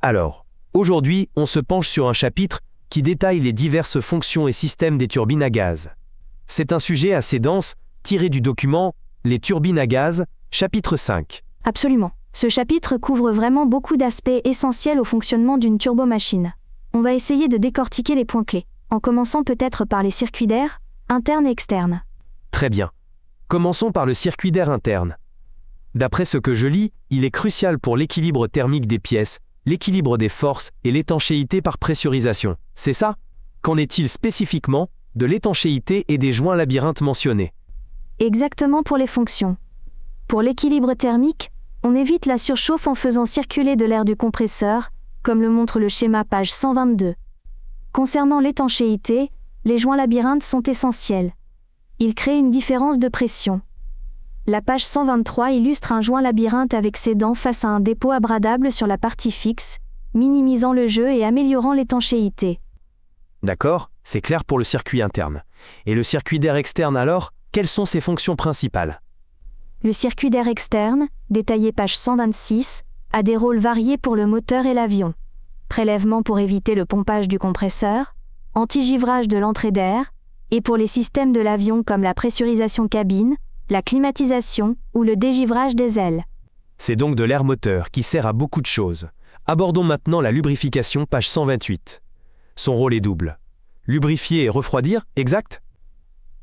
Alors, aujourd'hui, on se penche sur un chapitre qui détaille les diverses fonctions et systèmes des turbines à gaz. C'est un sujet assez dense, tiré du document « Les turbines à gaz », chapitre 5. Absolument. Ce chapitre couvre vraiment beaucoup d'aspects essentiels au fonctionnement d'une turbomachine. On va essayer de décortiquer les points clés, en commençant peut-être par les circuits d'air, internes et externes. Très bien. Commençons par le circuit d'air interne. D'après ce que je lis, il est crucial pour l'équilibre thermique des pièces, l'équilibre des forces et l'étanchéité par pressurisation. C'est ça? Qu'en est-il spécifiquement de l'étanchéité et des joints labyrinthes mentionnés? Exactement pour les fonctions. Pour l'équilibre thermique, on évite la surchauffe en faisant circuler de l'air du compresseur, comme le montre le schéma page 122. Concernant l'étanchéité, les joints labyrinthes sont essentiels. Ils créent une différence de pression. La page 123 illustre un joint labyrinthe avec ses dents face à un dépôt abradable sur la partie fixe, minimisant le jeu et améliorant l'étanchéité. D'accord, c'est clair pour le circuit interne. Et le circuit d'air externe alors, quelles sont ses fonctions principales? Le circuit d'air externe, détaillé page 126, a des rôles variés pour le moteur et l'avion. Prélèvement pour éviter le pompage du compresseur, anti-givrage de l'entrée d'air, et pour les systèmes de l'avion comme la pressurisation cabine, la climatisation ou le dégivrage des ailes. C'est donc de l'air moteur qui sert à beaucoup de choses. Abordons maintenant la lubrification, page 128. Son rôle est double. Lubrifier et refroidir, exact?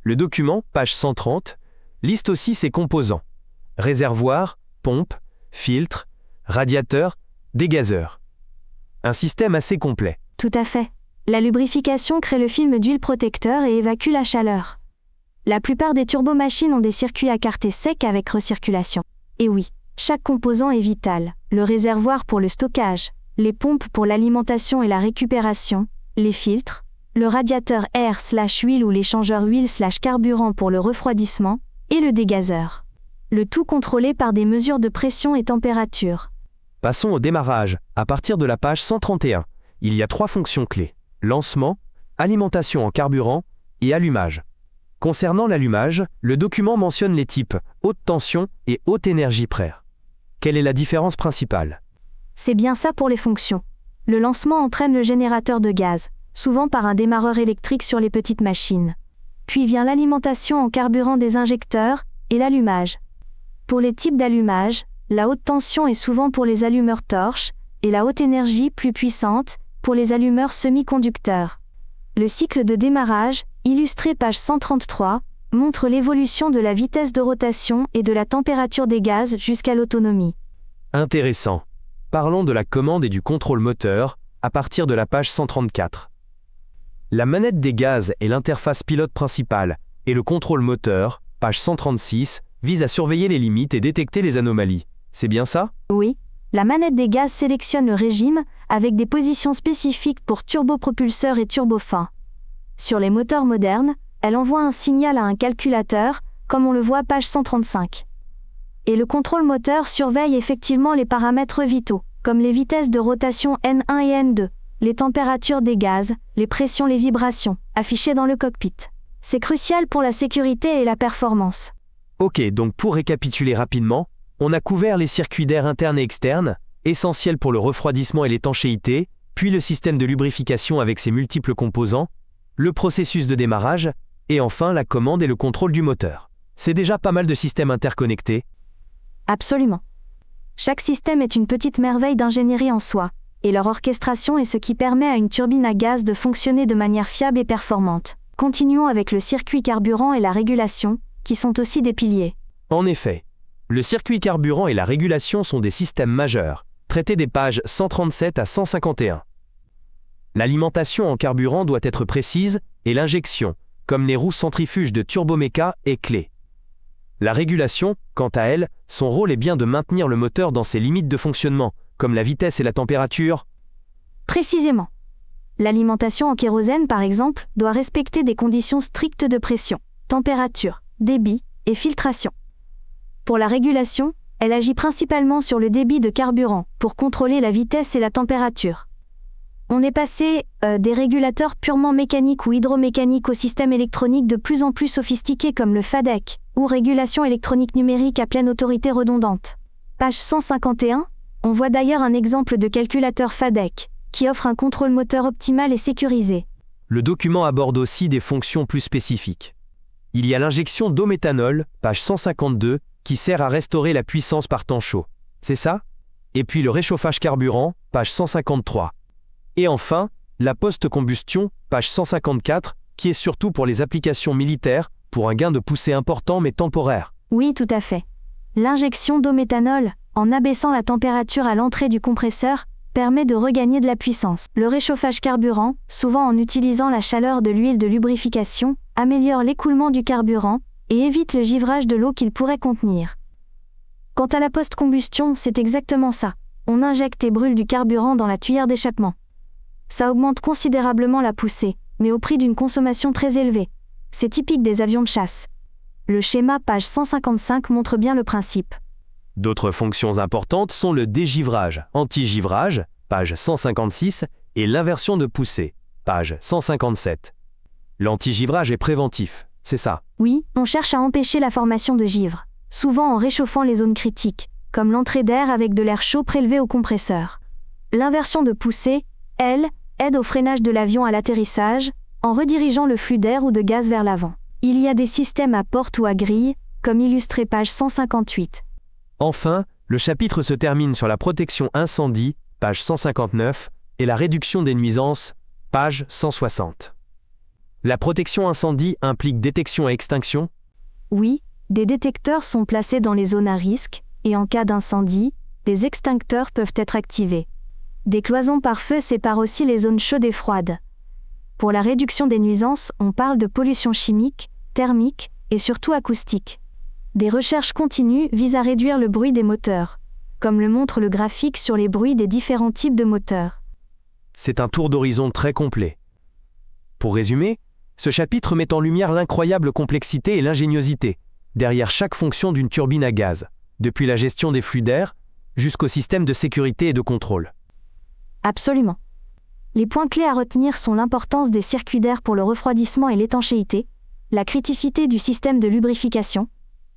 Le document, page 130, liste aussi ses composants. Réservoir, pompe, filtre, radiateur, dégazeur. Un système assez complet. Tout à fait. La lubrification crée le film d'huile protecteur et évacue la chaleur. La plupart des turbomachines ont des circuits à carter secs avec recirculation. Et oui, chaque composant est vital. Le réservoir pour le stockage, les pompes pour l'alimentation et la récupération, les filtres, le radiateur air/huile ou l'échangeur huile/carburant pour le refroidissement, et le dégazeur. Le tout contrôlé par des mesures de pression et température. Passons au démarrage, à partir de la page 131. Il y a 3 fonctions clés. Lancement, alimentation en carburant et allumage. Concernant l'allumage, le document mentionne les types haute tension et haute énergie praire. Quelle est la différence principale? C'est bien ça pour les fonctions. Le lancement entraîne le générateur de gaz, souvent par un démarreur électrique sur les petites machines. Puis vient l'alimentation en carburant des injecteurs et l'allumage. Pour les types d'allumage, la haute tension est souvent pour les allumeurs torches et la haute énergie plus puissante pour les allumeurs semi-conducteurs. Le cycle de démarrage, illustré page 133, montre l'évolution de la vitesse de rotation et de la température des gaz jusqu'à l'autonomie. Intéressant. Parlons de la commande et du contrôle moteur, à partir de la page 134. La manette des gaz est l'interface pilote principale, et le contrôle moteur, page 136, vise à surveiller les limites et détecter les anomalies. C'est bien ça? Oui. La manette des gaz sélectionne le régime avec des positions spécifiques pour turbopropulseur et turbofin. Sur les moteurs modernes, elle envoie un signal à un calculateur, comme on le voit page 135. Et le contrôle moteur surveille effectivement les paramètres vitaux, comme les vitesses de rotation N1 et N2, les températures des gaz, les pressions, les vibrations, affichées dans le cockpit. C'est crucial pour la sécurité et la performance. Ok, donc pour récapituler rapidement, on a couvert les circuits d'air internes et externes, essentiels pour le refroidissement et l'étanchéité, puis le système de lubrification avec ses multiples composants, le processus de démarrage, et enfin la commande et le contrôle du moteur. C'est déjà pas mal de systèmes interconnectés. Absolument. Chaque système est une petite merveille d'ingénierie en soi, et leur orchestration est ce qui permet à une turbine à gaz de fonctionner de manière fiable et performante. Continuons avec le circuit carburant et la régulation, qui sont aussi des piliers. En effet, le circuit carburant et la régulation sont des systèmes majeurs, traités des pages 137 à 151. L'alimentation en carburant doit être précise et l'injection, comme les roues centrifuges de turboméca, est clé. La régulation, quant à elle, son rôle est bien de maintenir le moteur dans ses limites de fonctionnement, comme la vitesse et la température. Précisément. L'alimentation en kérosène, par exemple, doit respecter des conditions strictes de pression, température, débit et filtration. Pour la régulation, elle agit principalement sur le débit de carburant, pour contrôler la vitesse et la température. On est passé des régulateurs purement mécaniques ou hydromécaniques aux systèmes électroniques de plus en plus sophistiqués comme le FADEC, ou régulation électronique numérique à pleine autorité redondante. Page 151, On voit d'ailleurs un exemple de calculateur FADEC, qui offre un contrôle moteur optimal et sécurisé. Le document aborde aussi des fonctions plus spécifiques. Il y a l'injection d'eau méthanol, page 152, qui sert à restaurer la puissance par temps chaud. C'est ça? Et puis le réchauffage carburant, page 153. Et enfin, la post-combustion, page 154, qui est surtout pour les applications militaires, pour un gain de poussée important mais temporaire. Oui, tout à fait. L'injection d'eau méthanol, en abaissant la température à l'entrée du compresseur, permet de regagner de la puissance. Le réchauffage carburant, souvent en utilisant la chaleur de l'huile de lubrification, améliore l'écoulement du carburant et évite le givrage de l'eau qu'il pourrait contenir. Quant à la post-combustion, c'est exactement ça. On injecte et brûle du carburant dans la tuyère d'échappement. Ça augmente considérablement la poussée, mais au prix d'une consommation très élevée. C'est typique des avions de chasse. Le schéma page 155 montre bien le principe. D'autres fonctions importantes sont le dégivrage, anti-givrage, page 156, et l'inversion de poussée, page 157. L'anti-givrage est préventif, c'est ça? Oui, on cherche à empêcher la formation de givre, souvent en réchauffant les zones critiques, comme l'entrée d'air avec de l'air chaud prélevé au compresseur. L'inversion de poussée, elle, aide au freinage de l'avion à l'atterrissage, en redirigeant le flux d'air ou de gaz vers l'avant. Il y a des systèmes à porte ou à grille, comme illustré page 158. Enfin, le chapitre se termine sur la protection incendie, page 159, et la réduction des nuisances, page 160. La protection incendie implique détection et extinction? Oui, des détecteurs sont placés dans les zones à risque, et en cas d'incendie, des extincteurs peuvent être activés. Des cloisons par feu séparent aussi les zones chaudes et froides. Pour la réduction des nuisances, on parle de pollution chimique, thermique et surtout acoustique. Des recherches continues visent à réduire le bruit des moteurs, comme le montre le graphique sur les bruits des différents types de moteurs. C'est un tour d'horizon très complet. Pour résumer, ce chapitre met en lumière l'incroyable complexité et l'ingéniosité derrière chaque fonction d'une turbine à gaz, depuis la gestion des flux d'air jusqu'au système de sécurité et de contrôle. Absolument. Les points clés à retenir sont l'importance des circuits d'air pour le refroidissement et l'étanchéité, la criticité du système de lubrification,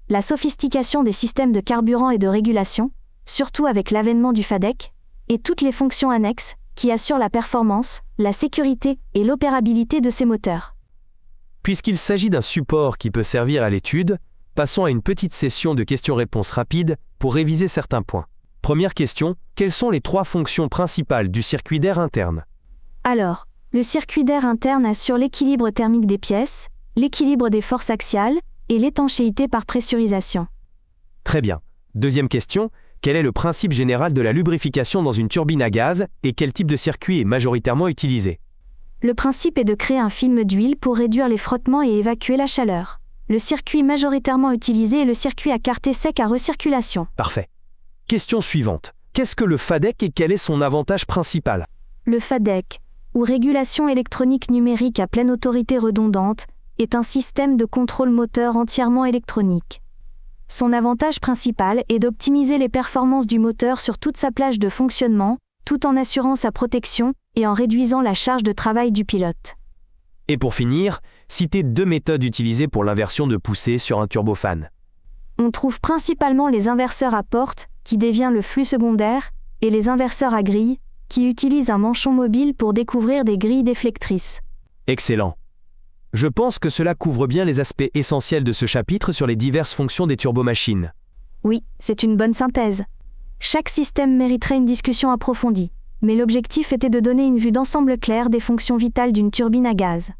la sophistication des systèmes de carburant et de régulation, surtout avec l'avènement du FADEC, et toutes les fonctions annexes qui assurent la performance, la sécurité et l'opérabilité de ces moteurs. Puisqu'il s'agit d'un support qui peut servir à l'étude, passons à une petite session de questions-réponses rapides pour réviser certains points. Première question, quelles sont les 3 fonctions principales du circuit d'air interne? Alors, le circuit d'air interne assure l'équilibre thermique des pièces, l'équilibre des forces axiales et l'étanchéité par pressurisation. Très bien. Deuxième question, quel est le principe général de la lubrification dans une turbine à gaz et quel type de circuit est majoritairement utilisé? Le principe est de créer un film d'huile pour réduire les frottements et évacuer la chaleur. Le circuit majoritairement utilisé est le circuit à quarté sec à recirculation. Parfait. Question suivante. Qu'est-ce que le FADEC et quel est son avantage principal? Le FADEC, ou régulation électronique numérique à pleine autorité redondante, est un système de contrôle moteur entièrement électronique. Son avantage principal est d'optimiser les performances du moteur sur toute sa plage de fonctionnement, tout en assurant sa protection et en réduisant la charge de travail du pilote. Et pour finir, citez 2 méthodes utilisées pour l'inversion de poussée sur un turbofan. On trouve principalement les inverseurs à porte, qui dévient le flux secondaire, et les inverseurs à grille, qui utilisent un manchon mobile pour découvrir des grilles déflectrices. Excellent. Je pense que cela couvre bien les aspects essentiels de ce chapitre sur les diverses fonctions des turbomachines. Oui, c'est une bonne synthèse. Chaque système mériterait une discussion approfondie, mais l'objectif était de donner une vue d'ensemble claire des fonctions vitales d'une turbine à gaz.